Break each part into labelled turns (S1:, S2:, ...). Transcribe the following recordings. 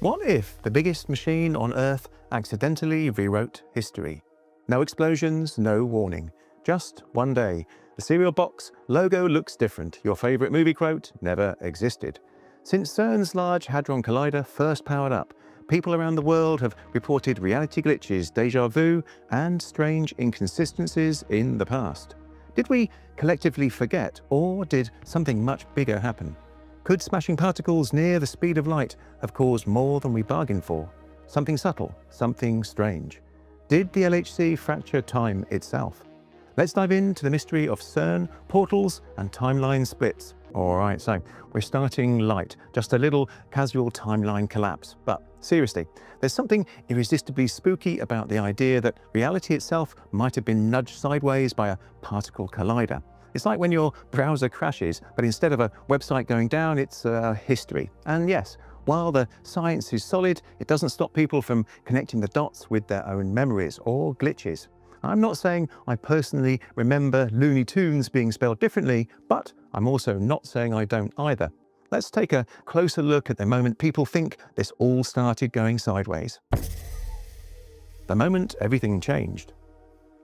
S1: What if the biggest machine on Earth accidentally rewrote history? No explosions, no warning. Just one day, the cereal box logo looks different. Your favourite movie quote never existed. Since CERN's Large Hadron Collider first powered up, people around the world have reported reality glitches, déjà vu, and strange inconsistencies in the past. Did we collectively forget, or did something much bigger happen? Could smashing particles near the speed of light have caused more than we bargained for? Something subtle, something strange. Did the LHC fracture time itself? Let's dive into the mystery of CERN, portals, and timeline splits. Alright, so we're starting light, just a little casual timeline collapse. But seriously, there's something irresistibly spooky about the idea that reality itself might have been nudged sideways by a particle collider. It's like when your browser crashes, but instead of a website going down, it's history. And yes, while the science is solid, it doesn't stop people from connecting the dots with their own memories or glitches. I'm not saying I personally remember Looney Tunes being spelled differently, but I'm also not saying I don't either. Let's take a closer look at the moment people think this all started going sideways. The moment everything changed.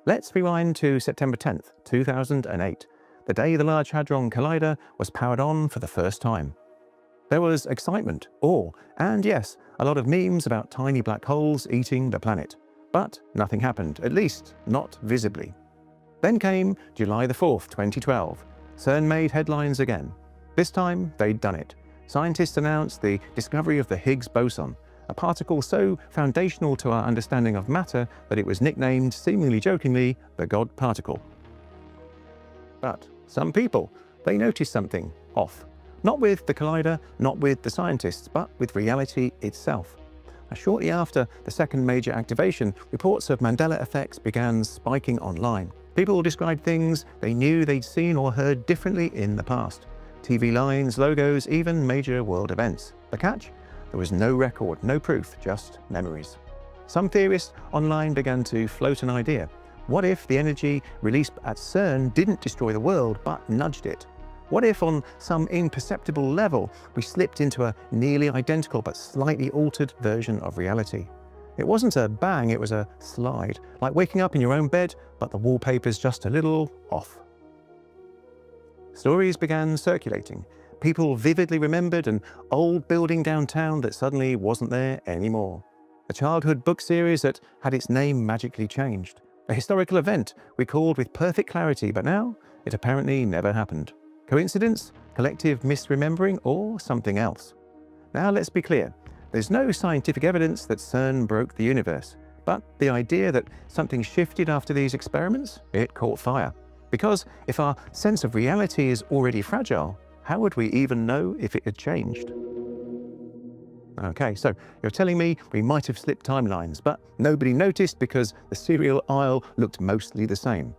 S1: Let's rewind to September 10th, 2008. The day the Large Hadron Collider was powered on for the first time. There was excitement, awe, and yes, a lot of memes about tiny black holes eating the planet. But nothing happened, at least not visibly. Then came July the 4th, 2012. CERN made headlines again. This time, they'd done it. Scientists announced the discovery of the Higgs boson, a particle so foundational to our understanding of matter that it was nicknamed, seemingly jokingly, the God particle. But some people, they noticed something off. Not with the collider, not with the scientists, but with reality itself. Shortly after the second major activation, reports of Mandela effects began spiking online. People described things they knew they'd seen or heard differently in the past. TV lines, logos, even major world events. The catch? There was no record, no proof, just memories. Some theorists online began to float an idea. What if the energy released at CERN didn't destroy the world, but nudged it? What if on some imperceptible level, we slipped into a nearly identical but slightly altered version of reality? It wasn't a bang, it was a slide, like waking up in your own bed, but the wallpaper's just a little off. Stories began circulating. People vividly remembered an old building downtown that suddenly wasn't there anymore. A childhood book series that had its name magically changed. A historical event recalled with perfect clarity, but now it apparently never happened. Coincidence, collective misremembering, or something else? Now let's be clear, there's no scientific evidence that CERN broke the universe, but the idea that something shifted after these experiments, it caught fire. Because if our sense of reality is already fragile, how would we even know if it had changed? Okay, so you're telling me we might have slipped timelines, but nobody noticed because the cereal aisle looked mostly the same.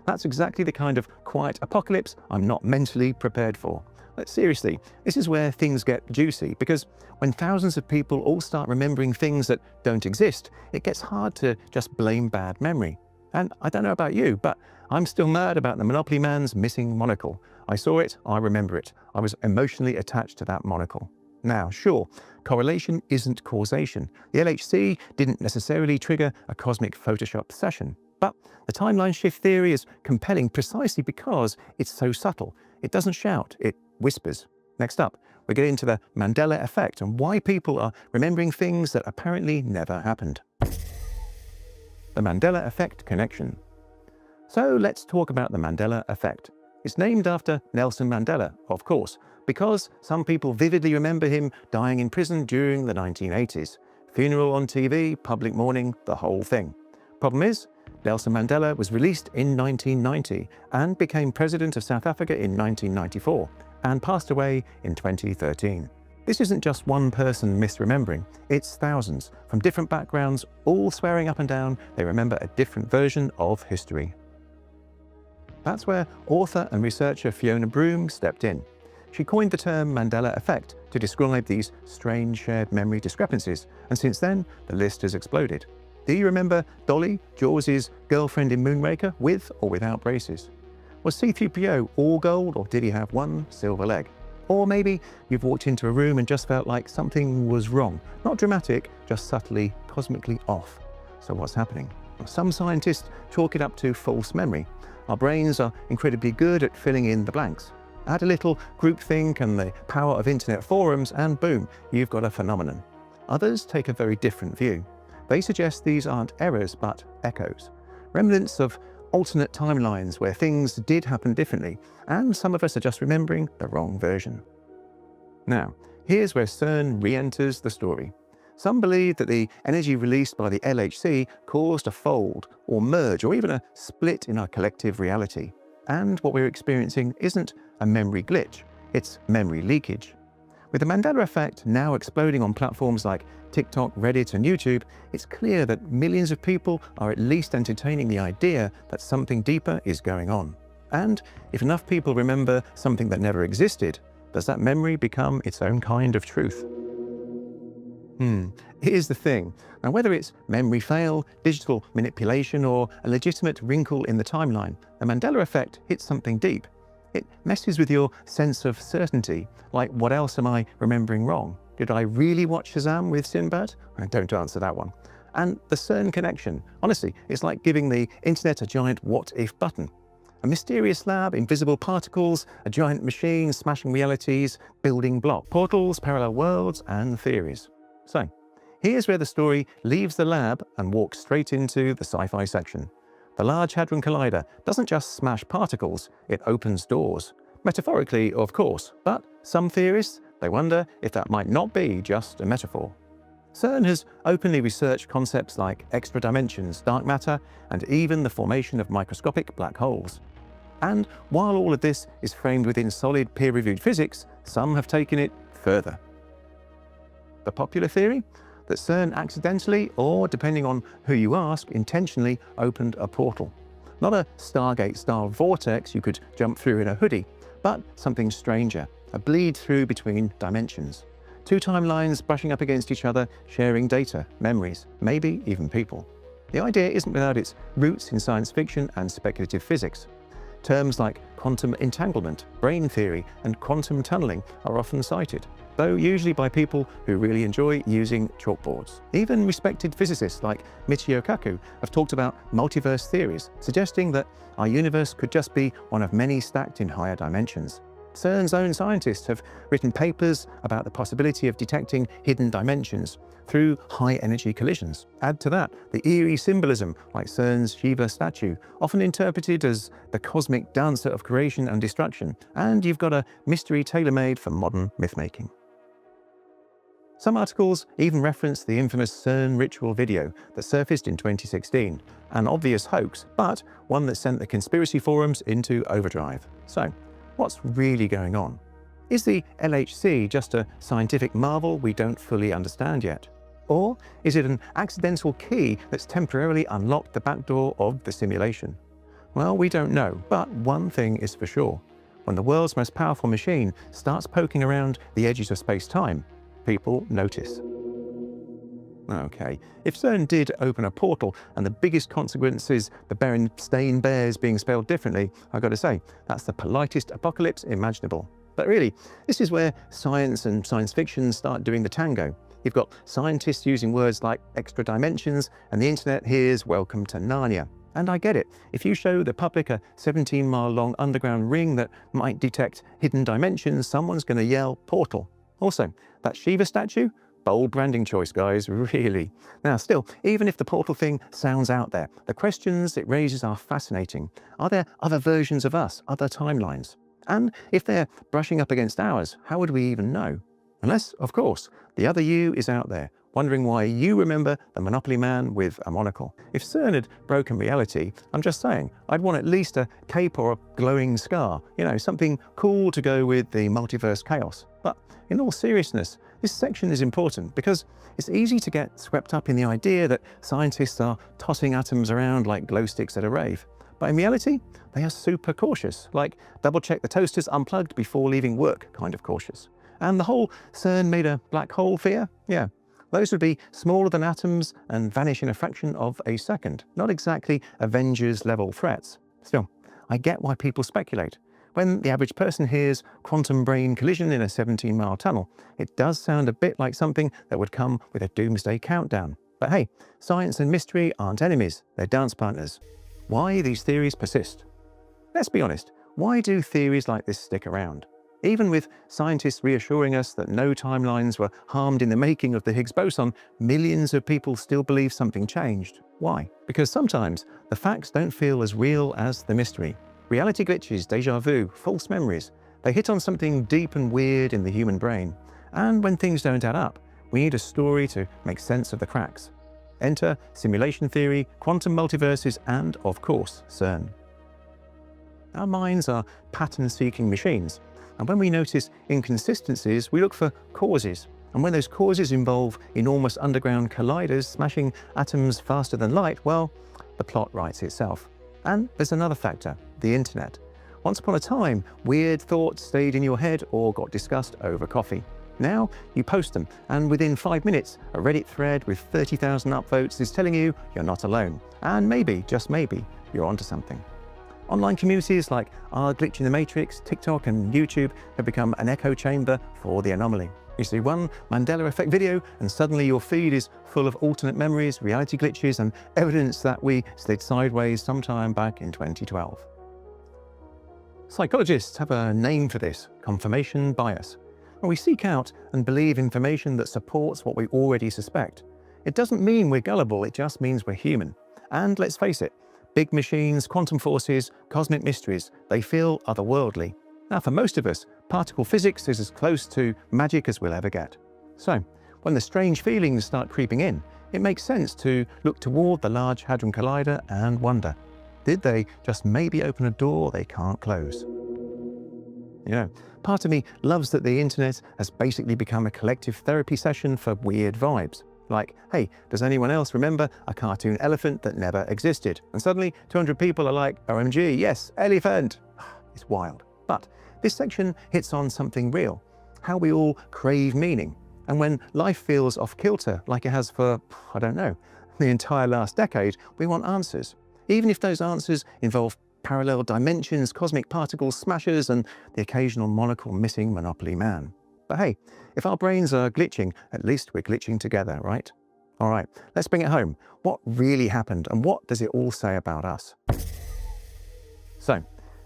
S1: That's exactly the kind of quiet apocalypse I'm not mentally prepared for. But seriously, this is where things get juicy, because when thousands of people all start remembering things that don't exist, it gets hard to just blame bad memory. And I don't know about you, but I'm still mad about the Monopoly man's missing monocle. I saw it, I remember it. I was emotionally attached to that monocle. Now, sure, correlation isn't causation. The LHC didn't necessarily trigger a cosmic Photoshop session. But the timeline shift theory is compelling precisely because it's so subtle. It doesn't shout, it whispers. Next up, we get into the Mandela effect and why people are remembering things that apparently never happened. The Mandela effect connection. So let's talk about the Mandela effect. It's named after Nelson Mandela, of course, because some people vividly remember him dying in prison during the 1980s. Funeral on TV, public mourning, the whole thing. Problem is, Nelson Mandela was released in 1990 and became president of South Africa in 1994 and passed away in 2013. This isn't just one person misremembering, it's thousands from different backgrounds, all swearing up and down they remember a different version of history. That's where author and researcher Fiona Broome stepped in. She coined the term Mandela effect to describe these strange shared memory discrepancies, and since then, the list has exploded. Do you remember Dolly, Jaws' girlfriend in Moonraker, with or without braces? Was C-3PO all gold, or did he have one silver leg? Or maybe you've walked into a room and just felt like something was wrong. Not dramatic, just subtly, cosmically off. So what's happening? Well, some scientists chalk it up to false memory. Our brains are incredibly good at filling in the blanks. Add a little groupthink and the power of internet forums and boom, you've got a phenomenon. Others take a very different view. They suggest these aren't errors but echoes. Remnants of alternate timelines where things did happen differently, and some of us are just remembering the wrong version. Now, here's where CERN re-enters the story. Some believe that the energy released by the LHC caused a fold, or merge, or even a split in our collective reality. And what we're experiencing isn't a memory glitch, it's memory leakage. With the Mandela effect now exploding on platforms like TikTok, Reddit and YouTube, it's clear that millions of people are at least entertaining the idea that something deeper is going on. And if enough people remember something that never existed, does that memory become its own kind of truth? Here's the thing. Now, whether it's memory fail, digital manipulation, or a legitimate wrinkle in the timeline, the Mandela effect hits something deep. It messes with your sense of certainty, like what else am I remembering wrong? Did I really watch Shazam with Sinbad? Don't answer that one. And the CERN connection, honestly, it's like giving the internet a giant what-if button. A mysterious lab, invisible particles, a giant machine smashing realities, building blocks, portals, parallel worlds, and theories. So, here's where the story leaves the lab and walks straight into the sci-fi section. The Large Hadron Collider doesn't just smash particles, it opens doors. Metaphorically, of course, but some theorists, they wonder if that might not be just a metaphor. CERN has openly researched concepts like extra dimensions, dark matter, and even the formation of microscopic black holes. And while all of this is framed within solid peer-reviewed physics, some have taken it further. The popular theory? That CERN accidentally, or depending on who you ask, intentionally opened a portal. Not a Stargate-style vortex you could jump through in a hoodie, but something stranger, a bleed through between dimensions. Two timelines brushing up against each other, sharing data, memories, maybe even people. The idea isn't without its roots in science fiction and speculative physics. Terms like quantum entanglement, brain theory, and quantum tunneling are often cited, though usually by people who really enjoy using chalkboards. Even respected physicists like Michio Kaku have talked about multiverse theories, suggesting that our universe could just be one of many stacked in higher dimensions. CERN's own scientists have written papers about the possibility of detecting hidden dimensions through high-energy collisions. Add to that the eerie symbolism, like CERN's Shiva statue, often interpreted as the cosmic dancer of creation and destruction, and you've got a mystery tailor-made for modern myth-making. Some articles even reference the infamous CERN ritual video that surfaced in 2016, an obvious hoax, but one that sent the conspiracy forums into overdrive. So, what's really going on? Is the LHC just a scientific marvel we don't fully understand yet? Or is it an accidental key that's temporarily unlocked the back door of the simulation? Well, we don't know, but one thing is for sure. When the world's most powerful machine starts poking around the edges of space-time, people notice. Okay, if CERN did open a portal and the biggest consequence is the Berenstain Bears being spelled differently, I've got to say, that's the politest apocalypse imaginable. But really, this is where science and science fiction start doing the tango. You've got scientists using words like extra dimensions, and the internet hears welcome to Narnia. And I get it. If you show the public a 17-mile-long underground ring that might detect hidden dimensions, someone's going to yell portal. Also, that Shiva statue? Bold branding choice, guys, really. Now still, even if the portal thing sounds out there, the questions it raises are fascinating. Are there other versions of us, other timelines? And if they're brushing up against ours, how would we even know? Unless, of course, the other you is out there, wondering why you remember the Monopoly man with a monocle. If CERN had broken reality, I'm just saying, I'd want at least a cape or a glowing scar, something cool to go with the multiverse chaos. But in all seriousness, this section is important because it's easy to get swept up in the idea that scientists are tossing atoms around like glow sticks at a rave. But in reality, they are super cautious, like double-check the toaster's unplugged before leaving work kind of cautious. And the whole CERN made a black hole fear? Yeah, those would be smaller than atoms and vanish in a fraction of a second. Not exactly Avengers-level threats. Still, I get why people speculate. When the average person hears quantum brain collision in a 17-mile tunnel, it does sound a bit like something that would come with a doomsday countdown. But hey, science and mystery aren't enemies, they're dance partners. Why these theories persist? Let's be honest, why do theories like this stick around? Even with scientists reassuring us that no timelines were harmed in the making of the Higgs boson, millions of people still believe something changed. Why? Because sometimes the facts don't feel as real as the mystery. Reality glitches, déjà vu, false memories, they hit on something deep and weird in the human brain. And when things don't add up, we need a story to make sense of the cracks. Enter simulation theory, quantum multiverses, and, of course, CERN. Our minds are pattern-seeking machines, and when we notice inconsistencies, we look for causes. And when those causes involve enormous underground colliders smashing atoms faster than light, well, the plot writes itself. And there's another factor, the internet. Once upon a time, weird thoughts stayed in your head or got discussed over coffee. Now, you post them, and within 5 minutes, a Reddit thread with 30,000 upvotes is telling you you're not alone. And maybe, just maybe, you're onto something. Online communities like Our Glitch in the Matrix, TikTok and YouTube have become an echo chamber for the anomaly. You see one Mandela effect video and suddenly your feed is full of alternate memories, reality glitches and evidence that we slid sideways sometime back in 2012. Psychologists have a name for this, confirmation bias. When we seek out and believe information that supports what we already suspect. It doesn't mean we're gullible, it just means we're human. And let's face it, big machines, quantum forces, cosmic mysteries, they feel otherworldly. Now, for most of us, particle physics is as close to magic as we'll ever get. So, when the strange feelings start creeping in, it makes sense to look toward the Large Hadron Collider and wonder, did they just maybe open a door they can't close? You know, part of me loves that the internet has basically become a collective therapy session for weird vibes. Like, hey, does anyone else remember a cartoon elephant that never existed? And suddenly 200 people are like, OMG, yes, elephant. It's wild. But this section hits on something real, how we all crave meaning. And when life feels off kilter, like it has for, I don't know, the entire last decade, we want answers. Even if those answers involve parallel dimensions, cosmic particles, smashers, and the occasional monocle missing Monopoly man. But hey, if our brains are glitching, at least we're glitching together, right? All right, let's bring it home. What really happened and what does it all say about us? So,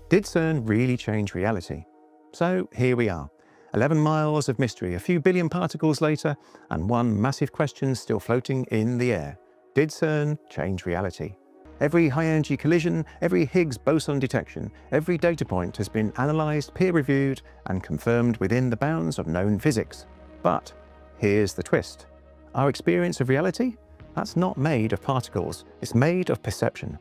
S1: did CERN really change reality? So here we are, 11 miles of mystery, a few billion particles later, and one massive question still floating in the air. Did CERN change reality? Every high-energy collision, every Higgs boson detection, every data point has been analysed, peer-reviewed, and confirmed within the bounds of known physics. But here's the twist. Our experience of reality? That's not made of particles, it's made of perception.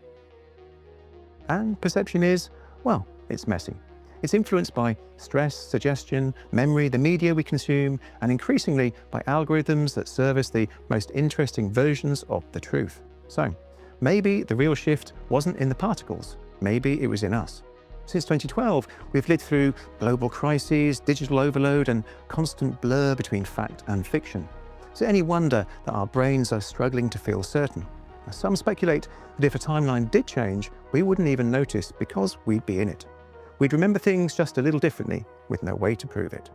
S1: And perception is, well, it's messy. It's influenced by stress, suggestion, memory, the media we consume, and increasingly by algorithms that service the most interesting versions of the truth. So, maybe the real shift wasn't in the particles, maybe it was in us. Since 2012, we've lived through global crises, digital overload, and constant blur between fact and fiction. Is it any wonder that our brains are struggling to feel certain? Some speculate that if a timeline did change, we wouldn't even notice because we'd be in it. We'd remember things just a little differently, with no way to prove it.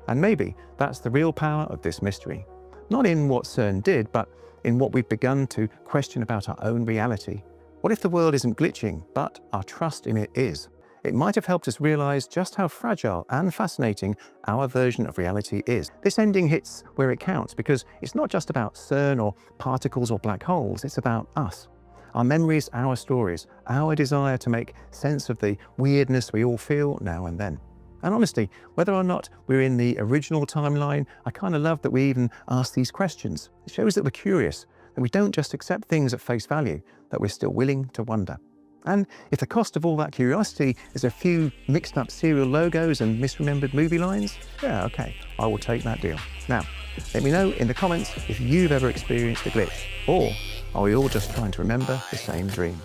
S1: And maybe that's the real power of this mystery. Not in what CERN did, but in what we've begun to question about our own reality. What if the world isn't glitching, but our trust in it is? It might have helped us realize just how fragile and fascinating our version of reality is. This ending hits where it counts because it's not just about CERN or particles or black holes, it's about us. Our memories, our stories, our desire to make sense of the weirdness we all feel now and then. And honestly, whether or not we're in the original timeline, I kind of love that we even ask these questions. It shows that we're curious, that we don't just accept things at face value, that we're still willing to wonder. And if the cost of all that curiosity is a few mixed up serial logos and misremembered movie lines, yeah, okay, I will take that deal. Now, let me know in the comments if you've ever experienced a glitch, or are we all just trying to remember the same dream?